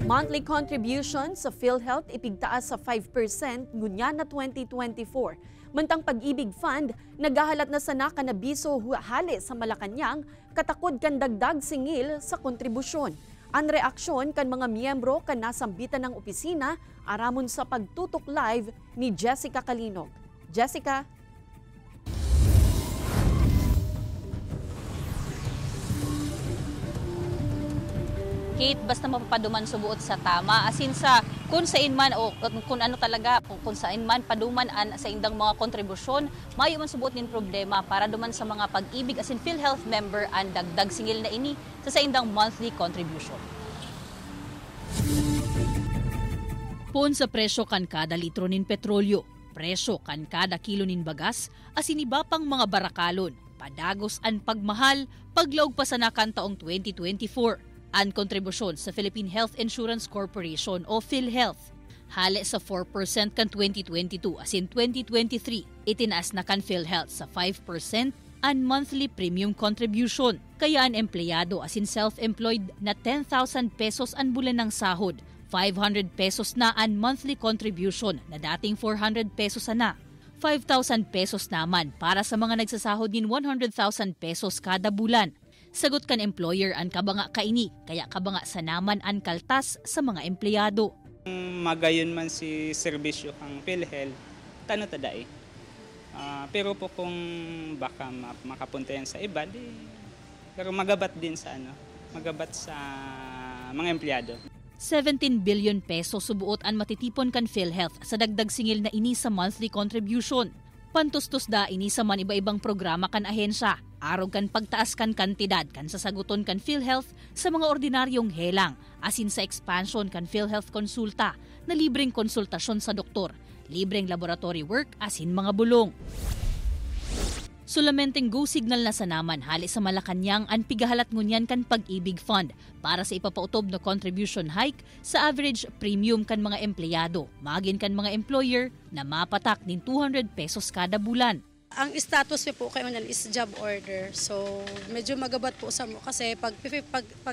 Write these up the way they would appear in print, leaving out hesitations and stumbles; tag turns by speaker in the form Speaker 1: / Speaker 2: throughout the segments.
Speaker 1: Monthly contribution sa PhilHealth ipigtaas sa 5% ngunya na 2024. Mantang Pag-ibig Fund, nagahalat na sana kanabiso hali sa Malacañang, katakod kan dagdag singil sa kontribusyon. Ang reaksyon kan mga miyembro kan nasambitan ng opisina aramon sa pagtutok live ni Jessica Calinog. Jessica?
Speaker 2: Kate, basta mapapaduman subuot sa tama, asin sa kung saan man o kung ano talaga, kung saan man paduman sa indang mga kontribusyon, mayo man subuot nin problema para duman sa mga Pag-ibig asin PhilHealth member ang dagdag singil na ini sa indang monthly contribution. Pon sa presyo kan kada litro nin petrolyo, presyo kan kada kilo nin bagas, asin iba pang mga barakalon, padagos ang pagmahal, paglaog pa sa nakan taong 2024. Ang kontribusyon sa Philippine Health Insurance Corporation o PhilHealth. Hali sa 4% kan 2022 as in 2023, itinaas na kan PhilHealth sa 5% ang monthly premium contribution. Kaya ang empleyado as in self-employed na 10,000 pesos ang bulan ng sahod, 500 pesos na ang monthly contribution na dating 400 pesos na. 5,000 pesos naman para sa mga nagsasahod din 100,000 pesos kada bulan. Sagot kan employer ang kabanga kaini, kaya kabanga sa naman ang kaltas sa mga empleyado.
Speaker 3: Magayon man si serbisyo ang PhilHealth, tano tadai. Pero po kung baka makapunta yan sa iba, pero magabat din sa magabat sa mga empleyado.
Speaker 2: 17 billion pesos subuot ang matitipon kan PhilHealth sa dagdag singil na ini sa monthly contribution. Pantustos da ini sa man iba-ibang programa kan ahensya. Arog kan pagtaas kan kantidad kan sasaguton kan PhilHealth sa mga ordinaryong helang, asin sa expansion kan PhilHealth Konsulta na libreng konsultasyon sa doktor, libreng laboratory work asin mga bulong. Sulamenteng go signal na sa naman hali sa Malacañang ang pigahalat ngunyan kan Pag-ibig Fund para sa ipapautob na contribution hike sa average premium kan mga empleyado, magin kan mga employer na mapatak din 200 pesos kada bulan.
Speaker 4: Ang status po kayo nan is job order. So medyo magabat po sa mo kasi pag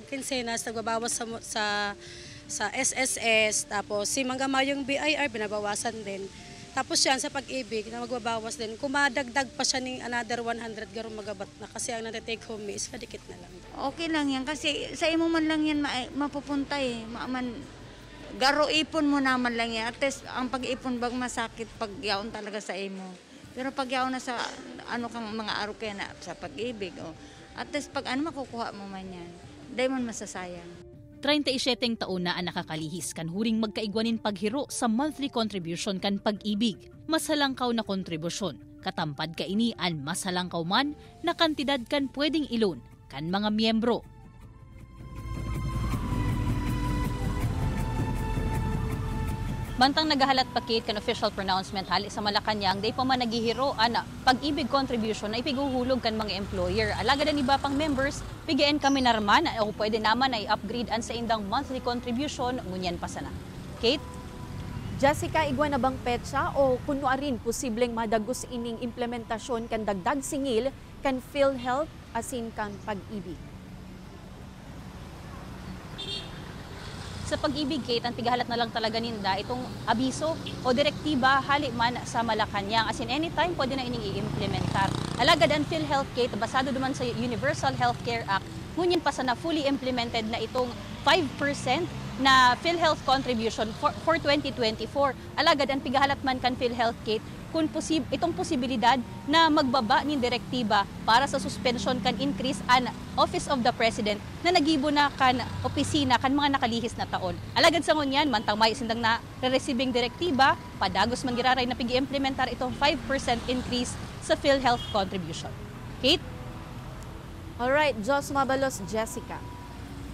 Speaker 4: kinsenas nagbabawas sa SSS, tapos si manggamayong BIR binabawasan din. Tapos yan sa Pag-ibig na magbabawas din. Kung madagdag pa siya ng another 100 garong magabat na kasi ang nata-take home is kadikit na lang.
Speaker 5: Okay lang yan kasi sa imo man lang yan mapupunta eh. Garo ipon mo naman lang yan. At least ang pag-ipon bag masakit pag yaon talaga sa imo. Pero pag yaon na sa kang mga araw kaya na sa Pag-ibig. At least pag makukuha mo man yan. Dahil man masasayang.
Speaker 2: 37 taon na ang nakakalihis kan huring magkaigwanin paghiro sa monthly contribution kan Pag-ibig. Mas halangkaw na kontribusyon, katampad ka ini an mas halangkaw man na kantidad kan pwedeng ilon kan mga miyembro. Bantang nagahalat pakit kan official pronouncement hali sa Malacañang, day pa man naghihiro ana Pag-ibig contribution na ipiguhulog kan mga employer. Alaga na iba pang members, pigiin kami narman o pwede naman ay upgrade an sa indang monthly contribution ngunyan pa sana. Kate?
Speaker 1: Jessica, igwa na bang petsa o kunwarin posibleng madagos ining implementasyon kan dagdag singil kan PhilHealth asin kan Pag-ibig?
Speaker 2: Sa Pag-ibig, Kate, ang tigahalat na lang talaga ninda itong abiso o direktiba hali man sa Malacañang. As in anytime, pwede na ining i-implementar. Alagad ang PhilHealth, Kate, basado naman sa Universal Healthcare Act, ngunyan pa sana fully implemented na itong 5% na PhilHealth contribution for 2024. Alagad ang pigahalat man kan PhilHealth, Kate, kung itong posibilidad na magbaba ng direktiba para sa suspension kan increase an Office of the President na nagibo na kan opisina kan mga nakalihis na taon. Alagad sa ngunyan, mantang may sindang na re-receiving direktiba, padagos man giraray na pigi-implementar itong 5% increase sa PhilHealth contribution. Kate?
Speaker 1: Alright, Jos Mabalos, Jessica.